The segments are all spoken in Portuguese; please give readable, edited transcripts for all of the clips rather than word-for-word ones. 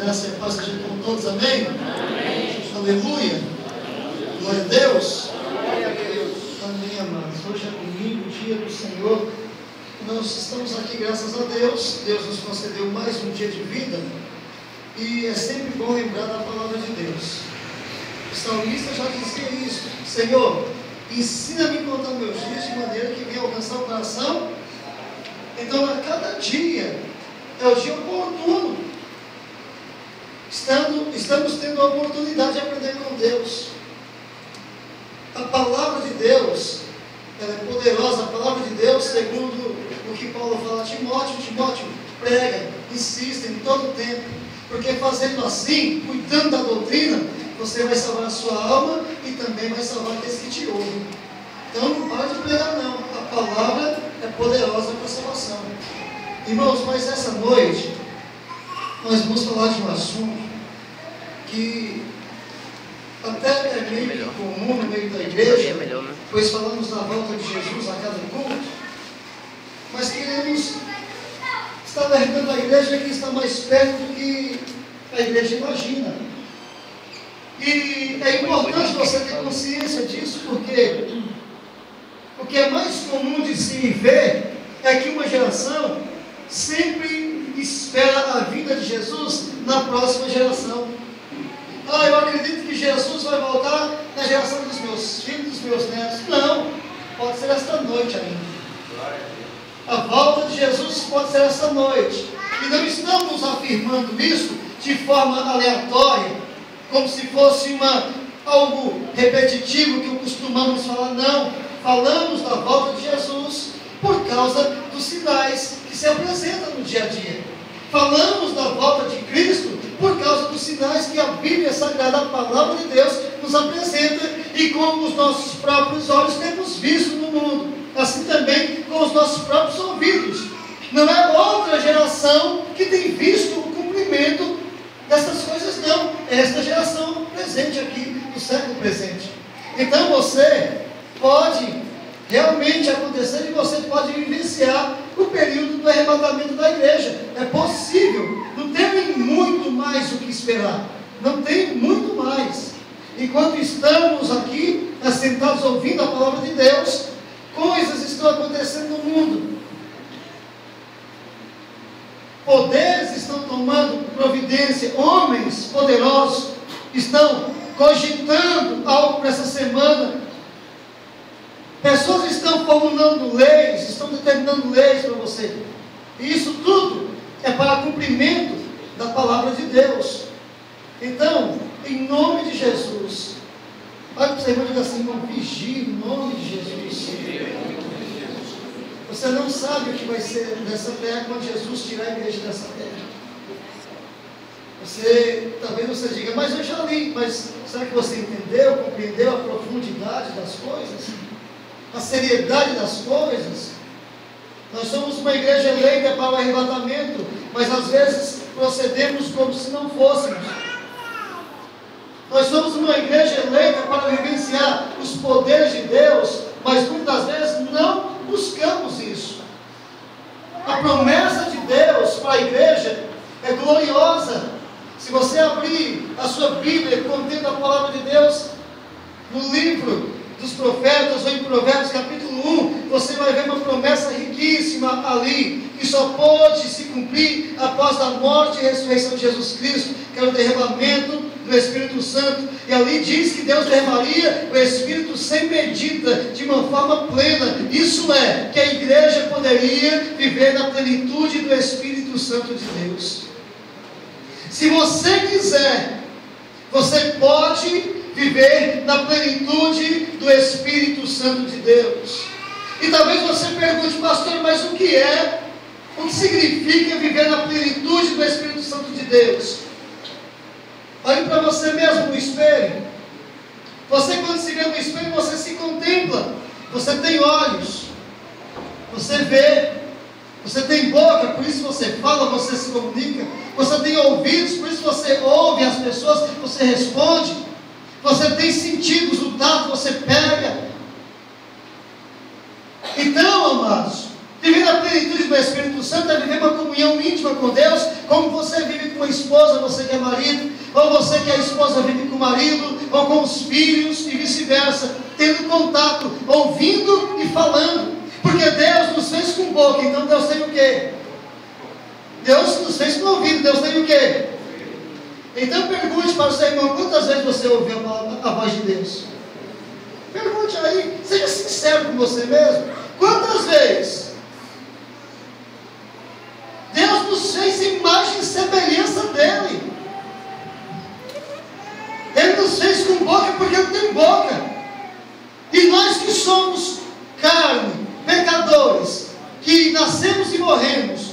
graça e a paz seja com todos, amém? Amém. Aleluia. Glória a Deus. Amém, amados. Hoje é domingo, dia do Senhor. Nós estamos aqui, graças a Deus. Deus nos concedeu mais um dia de vida. E é sempre bom lembrar da palavra de Deus. O salmista já dizia isso: Senhor, ensina-me a contar meus dias de maneira que venha alcançar o coração. Então, a cada dia é o dia oportuno. Estamos tendo a oportunidade de aprender com Deus. A palavra de Deus, ela é poderosa. A palavra de Deus, segundo o que Paulo fala a Timóteo, prega, insiste em todo o tempo, porque fazendo assim, cuidando da doutrina, você vai salvar a sua alma e também vai salvar aqueles que te ouvem. Então não para de pregar não, a palavra é poderosa para a salvação. Irmãos, mas essa noite nós vamos falar de um assunto que até é meio comum no meio da igreja, pois falamos da volta de Jesus a cada culto, mas queremos estar alertando a igreja que está mais perto do que a igreja imagina. E é importante você ter consciência disso, porque o que é mais comum de se ver é que uma geração sempre espera a vinda de Jesus na próxima geração. Eu acredito que Jesus vai voltar na geração dos meus filhos, dos meus netos. Não, pode ser esta noite ainda. A volta de Jesus pode ser esta noite. E não estamos afirmando isso de forma aleatória, como se fosse algo repetitivo que costumamos falar. Não, falamos da volta de Jesus por causa dos sinais que se apresentam no dia a dia. Falamos da volta de Cristo por causa dos sinais que a Bíblia Sagrada, a palavra de Deus, nos apresenta e com os nossos próprios olhos temos visto no mundo, assim também com os nossos próprios ouvidos. Não é outra geração que tem visto o cumprimento dessas coisas, não. É esta geração presente aqui, no século presente. Então você pode realmente acontecer e você pode vivenciar o período do arrebatamento da igreja. É possível. Não tem muito mais o que esperar. Não tem muito mais. Enquanto estamos aqui, assentados ouvindo a palavra de Deus, coisas estão acontecendo no mundo. Poderes estão tomando providência. Homens poderosos estão cogitando algo para essa semana. Pessoas estão formulando leis, estão determinando leis para você. E isso tudo é para cumprimento da palavra de Deus. Então, em nome de Jesus, olha para você e diga assim: irmão, vigie em nome de Jesus. Você não sabe o que vai ser nessa terra quando Jesus tirar a igreja dessa terra. Talvez você diga: mas eu já li. Mas será que você entendeu, compreendeu a profundidade das coisas? A seriedade das coisas? Nós somos uma igreja eleita para o arrebatamento, mas às vezes procedemos como se não fôssemos. Nós somos uma igreja eleita para vivenciar os poderes de Deus, mas muitas vezes não buscamos isso. A promessa de Deus para a igreja é gloriosa. Se você abrir a sua Bíblia contendo a palavra de Deus no livro dos profetas, ou em Provérbios capítulo 1, você vai ver uma promessa riquíssima ali, que só pode se cumprir após a morte e ressurreição de Jesus Cristo, que é o derramamento do Espírito Santo. E ali diz que Deus derramaria o Espírito sem medida, de uma forma plena. Isso é, que a igreja poderia viver na plenitude do Espírito Santo de Deus. Se você quiser, você pode viver na plenitude do Espírito Santo de Deus. E talvez você pergunte: pastor, mas o que significa viver na plenitude do Espírito Santo de Deus? Olhe para você mesmo no espelho. Você, quando se vê no espelho, você se contempla. Você tem olhos, você vê, você tem boca, por isso você fala, você se comunica. Você tem ouvidos, por isso você ouve as pessoas, você responde. Você tem sentidos, o tato, você pega. Então, amados, viver a plenitude do Espírito Santo é viver uma comunhão íntima com Deus, como você vive com a esposa, você que é marido, ou você que é esposa vive com o marido, ou com os filhos e vice-versa, tendo contato, ouvindo e falando, porque Deus nos fez com boca, então Deus tem o quê? Deus nos fez com ouvido, Deus tem o quê? Então pergunte para o seu irmão, quantas vezes você ouviu a voz de Deus? Pergunte aí, seja sincero com você mesmo. Quantas vezes Deus nos fez imagem e semelhança dEle? Ele nos fez com boca porque Ele tem boca. E nós que somos carne, pecadores, que nascemos e morremos,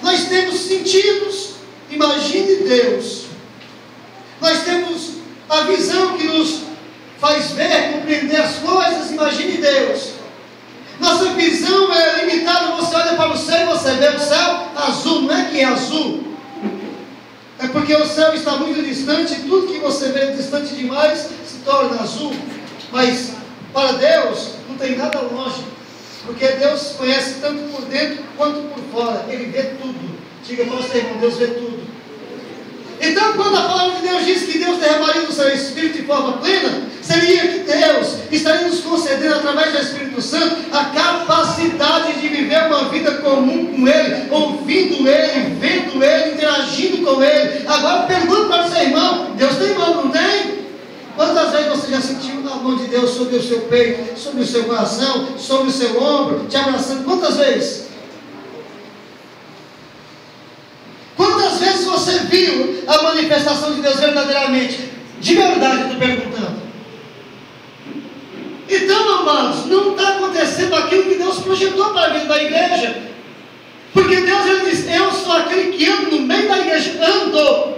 nós temos sentidos. Imagine Deus. Nós temos a visão que nos faz ver, compreender as coisas. Imagine Deus. Nossa visão é limitada. Você olha para o céu e você vê o céu azul. Não é que é azul, é porque o céu está muito distante e tudo que você vê distante demais se torna azul. Mas para Deus não tem nada longe, porque Deus conhece tanto por dentro quanto por fora. Ele vê tudo. Diga para o seu irmão, Deus vê tudo. Então, quando a palavra de Deus diz que Deus derramaria do seu Espírito de forma plena, seria que Deus estaria nos concedendo, através do Espírito Santo, a capacidade de viver uma vida comum com Ele, ouvindo Ele, vendo Ele, interagindo com Ele. Agora pergunta para o seu irmão, Deus tem mão, não tem? Quantas vezes você já sentiu a mão de Deus sobre o seu peito, sobre o seu coração, sobre o seu ombro, te abraçando? Quantas vezes? Quantas vezes você viu a manifestação de Deus verdadeiramente? De verdade, eu estou perguntando. Então, amados, não está acontecendo aquilo que Deus projetou para a vida da igreja. Porque Deus, Ele diz, eu sou aquele que ando no meio da igreja. Ando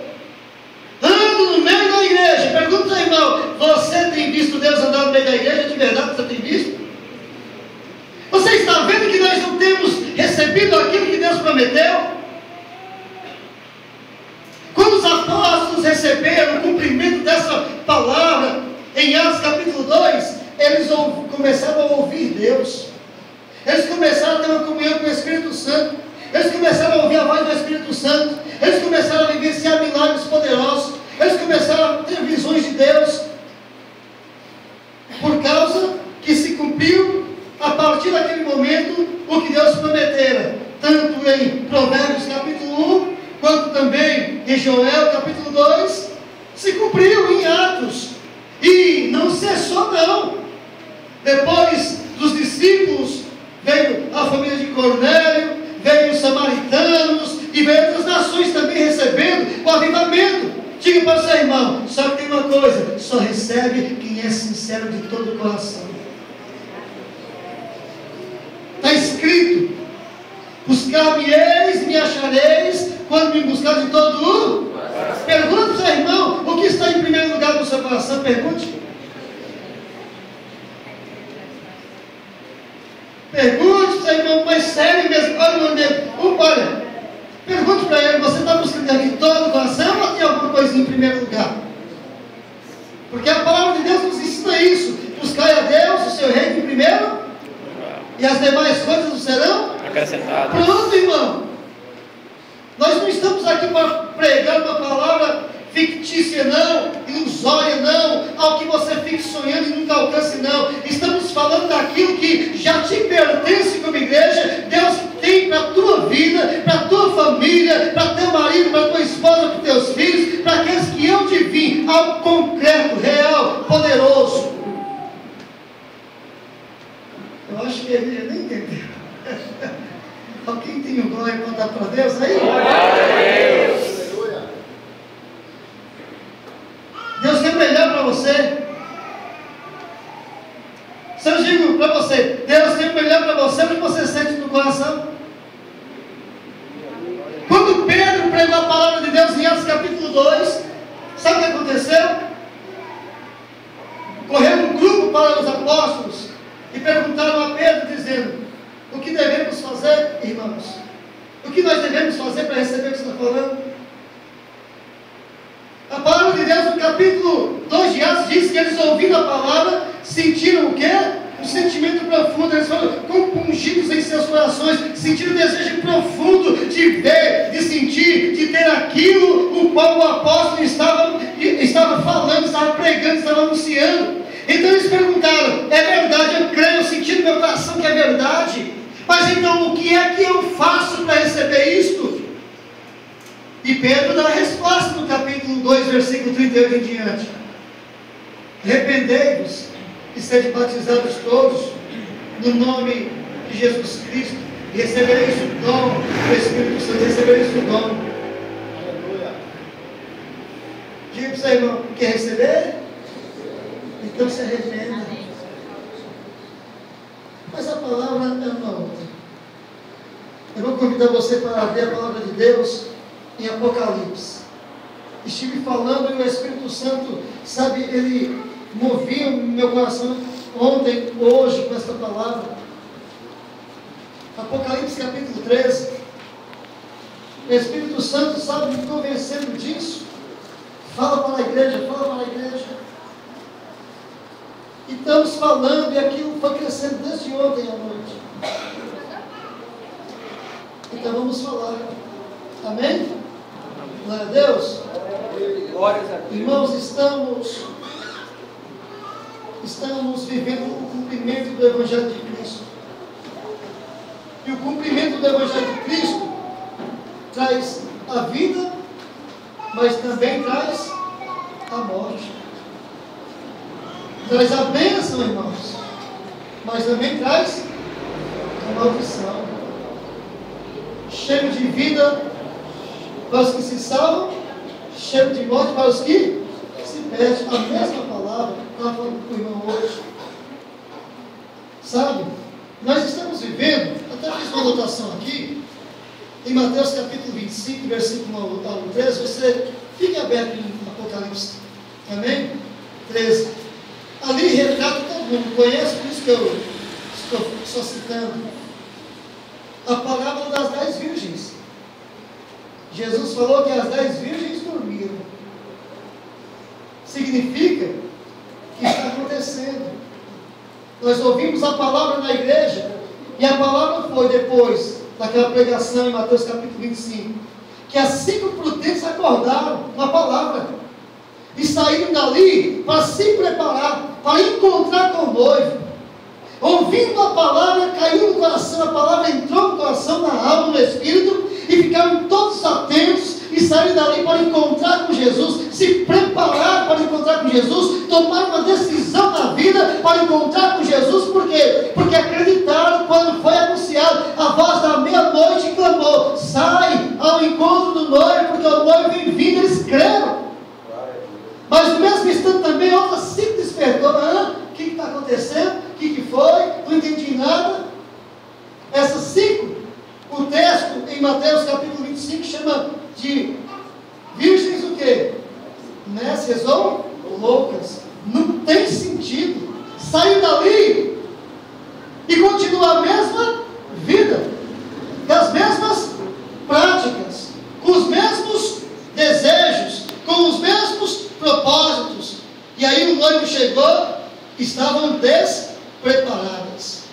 no meio da igreja. Pergunta ao irmão, você tem visto Deus andar no meio da igreja? De verdade, você tem visto? Você está vendo que nós não temos recebido aquilo que Deus prometeu? Quando os apóstolos receberam o cumprimento dessa palavra, em Atos capítulo 2, eles começaram a ouvir Deus. Eles começaram a ter uma comunhão com o Espírito Santo. Eles começaram a ouvir a voz do Espírito Santo. Eles começaram a vivenciar milagres poderosos. Eles começaram a ter visões de Deus. Por causa que se cumpriu, a partir daquele momento, o que Deus prometera. Tanto em Provérbios capítulo 1, quanto também em Joel capítulo 2, se cumpriu em Atos. E não cessou não. Depois dos discípulos, veio a família de Cornélio, veio os samaritanos, e veio outras nações também recebendo o avivamento. Diga para o seu irmão, só que tem uma coisa, só recebe quem é sincero de todo o coração. Está escrito, buscar-me-eis e me achareis, quando me buscar de todo o... Pergunte para o seu irmão, o que está em primeiro lugar no seu coração? Pergunte. Pergunte para o seu irmão, mas sério mesmo, olha, pergunte para ele, você está buscando de todo o coração ou tem alguma coisinha em primeiro lugar? Porque a palavra de Deus nos ensina isso, buscai a Deus, o seu reino em primeiro, e as demais coisas não serão acrescentadas. Pronto, irmão. Nós não estamos aqui para pregar uma palavra fictícia, não, ilusória, não, ao que você fique sonhando e nunca alcance, não. Estamos falando daquilo que já te pertence como igreja. Deus tem para a tua vida, para a tua família, para teu marido, para tua esposa, para teus filhos, para aqueles que eu te vi, algo concreto, real, poderoso. Eu acho que ele nem entendeu. Alguém tem o glória para contar para Deus aí? Glória a Deus! Deus tem o melhor para você. Se eu digo para você, Deus tem o melhor para você, o que você sente no coração? Quando Pedro pregou a palavra de Deus em Atos capítulo 2, sabe o que aconteceu? Correu um grupo para os apóstolos e perguntaram a Pedro, dizendo: o que devemos fazer, irmãos? O que nós devemos fazer para receber o que você está falando? A palavra de Deus no capítulo 2 de Atos diz que eles, ouvindo a palavra, sentiram o quê? um sentimento profundo. Eles foram compungidos em seus corações, sentiram um desejo profundo de ver, de sentir, de ter aquilo o qual o apóstolo estava falando, estava pregando, estava anunciando. Então eles perguntaram: é verdade, eu creio, eu senti no meu coração que é verdade, mas então o que é que eu faço para receber isto? E Pedro dá a resposta no capítulo 2, versículo 38 em diante: arrependei-vos e sede batizados todos no nome de Jesus Cristo, e recebereis o dom do Espírito Santo, recebereis o dom. Aleluia. Diga para o seu irmão: quer receber? Então se arrependa. Mas a palavra é uma outra. Eu vou convidar você para ler a palavra de Deus em Apocalipse. Estive falando e o Espírito Santo, sabe, ele movia o meu coração ontem, hoje, com esta palavra. Apocalipse capítulo 13. O Espírito Santo, sabe, me convencendo disso. Fala para a igreja, fala para a igreja. E estamos falando, e aquilo foi crescendo desde ontem à noite. Então vamos falar. Amém? Glória a Deus. Irmãos, estamos vivendo o cumprimento do Evangelho de Cristo. E o cumprimento do Evangelho de Cristo traz a vida, mas também traz a morte. Traz a bênção, irmãos, mas também traz a maldição. Cheio de vida para os que se salvam, cheio de morte para os que se perdem. A mesma palavra estava falando com o irmão hoje. Sabe, nós estamos vivendo, até fiz uma anotação aqui, em Mateus capítulo 25, versículo 1 ao 13, você fique aberto em Apocalipse, amém? 13. Ali retrata, todo mundo conhece, por isso que eu estou só citando a parábola das 10 virgens. Jesus falou que as 10 virgens dormiram. Significa que está acontecendo. Nós ouvimos a palavra na igreja, e a palavra foi depois daquela pregação em Mateus capítulo 25, que as 5 prudentes acordaram com a palavra e saíram dali para se preparar, para encontrar com o noivo. Ouvindo a palavra, caiu no coração, a palavra entrou no coração, na alma, no espírito, e ficaram todos atentos e saíram dali para encontrar com Jesus, se prepararam para encontrar com Jesus, tomaram uma decisão na vida para encontrar com Jesus. Por quê? Porque acreditaram quando foi anunciado a voz da meia-noite e clamou: sai ao encontro do noivo, porque o noivo vem vindo. Eles creram. Mas no mesmo instante também outras 5 despertou. O que está acontecendo? O que foi? Não entendi nada. Essas 5, o texto em Mateus capítulo 25 chama de virgens o quê? Nécias ou loucas. Não tem sentido. Saiu dali e continua a mesma vida, com as mesmas práticas, com os mesmos desejos, com os mesmos propósitos. E aí o noivo chegou, estavam despreparadas.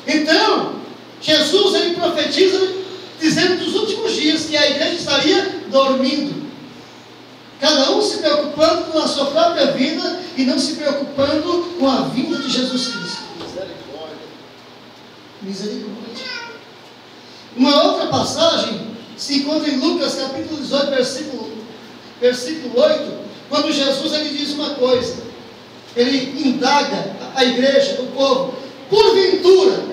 Então Jesus, ele profetiza dizendo dos últimos dias que a igreja estaria dormindo, cada um se preocupando com a sua própria vida e não se preocupando com a vinda de Jesus Cristo. Misericórdia. Uma outra passagem se encontra em Lucas capítulo 18, versículo 8, quando Jesus, ele diz uma coisa, ele indaga a igreja, o povo: porventura,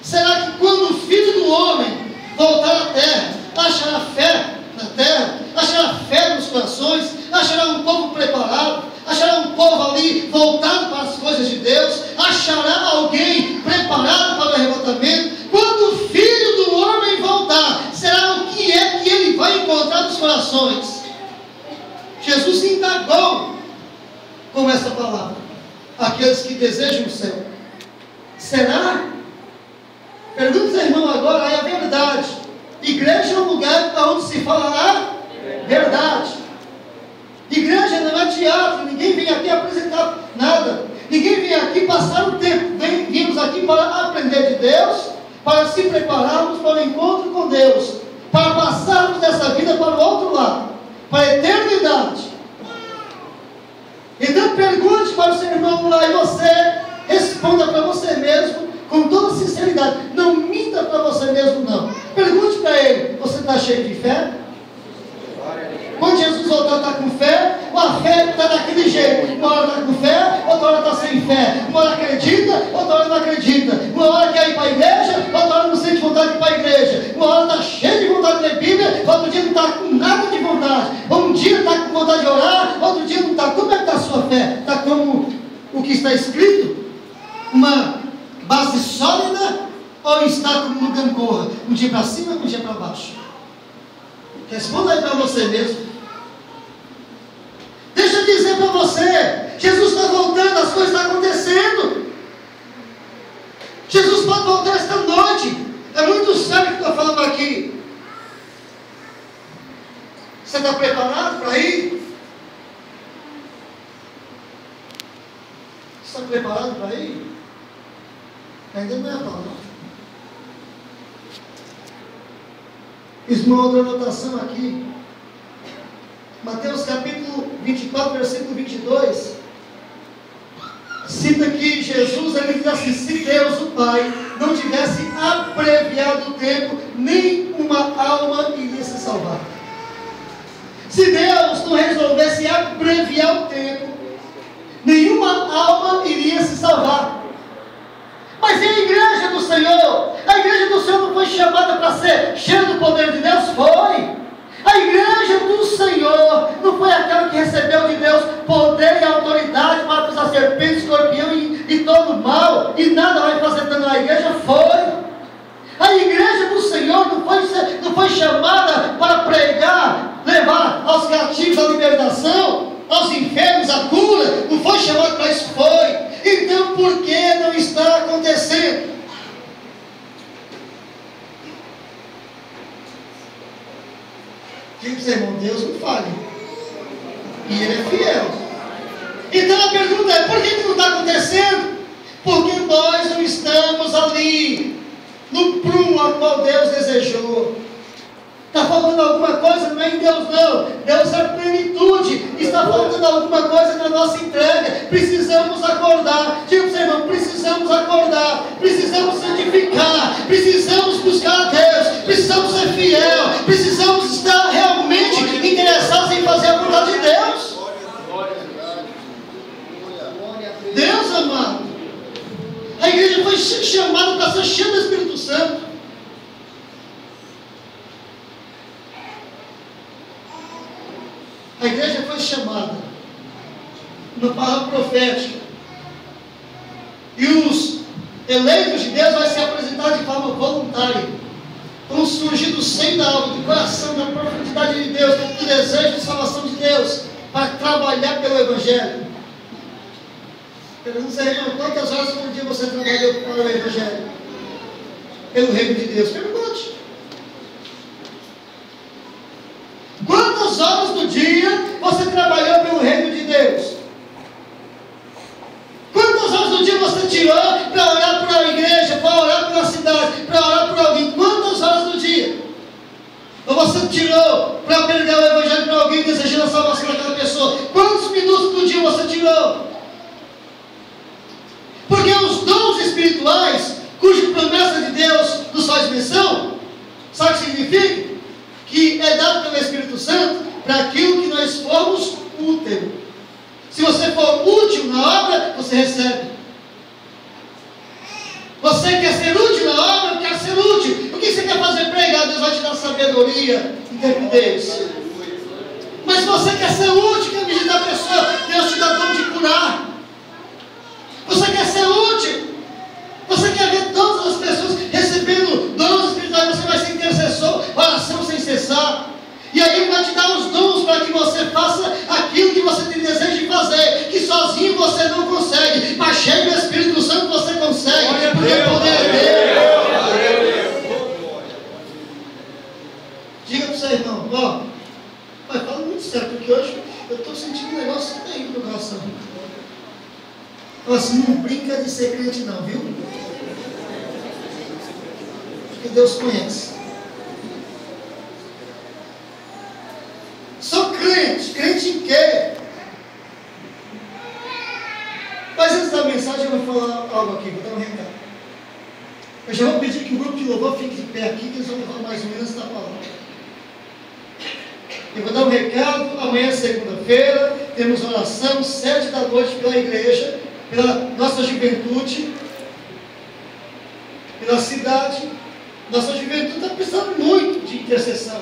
será que quando o Filho do Homem voltar à terra, achará fé na terra, achará fé nos corações, achará um povo preparado, achará um povo ali voltado para as coisas de Deus, achará alguém preparado para o arrebatamento? Quando o Filho do Homem voltar, será o que é que ele vai encontrar nos corações? Jesus se indagou com essa palavra aqueles que desejam o céu. Será? Pergunta ao irmão agora, é a verdade. Igreja é um lugar onde se falará verdade. Igreja não é teatro, ninguém vem aqui apresentar nada, ninguém vem vem aqui passar o tempo. Vimos aqui para aprender de Deus, para se prepararmos para o encontro com Deus, para passarmos dessa vida para o outro lado, para a eternidade. Então pergunte para o seu irmão lá e você responda para você mesmo com toda sinceridade. Não minta para você mesmo, não. Pergunte para ele: você está cheio de fé? Quando Jesus voltar, está com fé? Ou a fé está daquele jeito? Uma hora está com fé, outra hora está sem fé. Uma hora acredita, outra hora não acredita. Uma hora quer ir para a igreja, outra hora não sente vontade de ir para a igreja. Uma hora está cheio de vontade de ler Bíblia, outro dia não está com nada de vontade. Um dia está com vontade de orar, outro dia não está. Como é que está a sua fé? Está como o que está escrito? Uma base sólida, ou está como no gangorra? Um dia para cima, um dia para baixo? Responda aí para você mesmo. Deixa eu dizer para você, Jesus está voltando, as coisas estão acontecendo. Jesus pode voltar esta noite. É muito sério o que estou falando aqui. Você está preparado para ir? Você está preparado para ir? Ainda não é a palavra. Fiz uma outra anotação aqui. Mateus capítulo 24, versículo 22. Cita que Jesus, ele diz assim: se Deus, o Pai, não tivesse abreviado o tempo, nenhuma alma iria se salvar. Se Deus não resolvesse abreviar o tempo, nenhuma alma iria se salvar. Mas e a igreja do Senhor? A igreja do Senhor não foi chamada para ser cheia do poder de Deus? Foi. A igreja do Senhor não foi aquela que recebeu de Deus poder e autoridade para pisar serpente, escorpião e todo mal, e nada vai fazer dano à igreja? Foi. A igreja do Senhor não foi chamada para pregar, levar aos cativos a libertação, aos enfermos a cura. Não foi chamada para isso? Foi. Então por que não está acontecendo? Diga para o irmão: Deus não falha, e Ele é fiel. Então a pergunta é: por que não está acontecendo? Porque nós não estamos ali no prumo a qual Deus desejou. Está faltando alguma coisa? Não é em Deus, não. Deus é plenitude. Está faltando alguma coisa na nossa entrega. Precisamos acordar. Diga para o seu irmão: precisamos acordar. Precisamos santificar. Precisamos buscar a Deus. Precisamos ser fiel. Precisamos estar realmente interessados em fazer a vontade de Deus. Deus amado, a igreja foi chamada para ser cheia do Espírito Santo. A igreja foi chamada uma palavra profética, e os eleitos de Deus vão se apresentar de forma voluntária, vão surgir do seio da alma, do coração, da profundidade de Deus, do desejo de salvação de Deus, para trabalhar pelo Evangelho. Pergunta, irmão, quantas horas por dia você trabalhou para o Evangelho? Pelo reino de Deus? Pergunte. Quantas horas do dia você trabalhou pelo reino de Deus? Quantas horas do dia você tirou para orar por uma igreja, para orar pela cidade, para orar por alguém? Quantas horas do dia? Ou você tirou para pregar o Evangelho para alguém, desejando a salvação daquela pessoa? Quantos minutos do dia você tirou? Porque os dons espirituais, cuja promessa de Deus nos faz menção, sabe o que significa? Que é dado pelo Espírito Santo para aquilo que nós formos úteis. Se você for útil na obra, você recebe. Você quer ser útil na obra? Quer ser útil. O que você quer fazer? Pregar. Deus vai te dar sabedoria, intrepidez. Mas se você quer ser útil, quer visitar a pessoa, Deus te dá dom de curar. Você quer ser útil? Você quer ver todas as pessoas recebendo dons espirituais? Você vai ser intercessor, oração sem cessar. E aí Ele vai te dar os dons para que você faça aquilo que você tem desejo de fazer, que sozinho você não consegue, mas cheio do Espírito Santo você consegue, porque o poder é dele. Diga para o seu irmão: ó, mas fala muito sério, porque hoje eu estou sentindo um negócio terrível no coração. Fala assim, não brinca de ser crente não, viu? Porque Deus conhece. Sou crente. Crente em quê? Mas antes da mensagem eu vou falar algo aqui, vou dar um recado. Eu já vou pedir que o grupo de louvor fique de pé aqui, que eles vão levar mais ou menos da palavra. Eu vou dar um recado, amanhã segunda-feira, temos oração, 7 da noite pela igreja, pela nossa juventude, pela cidade. Nossa juventude está precisando muito de intercessão.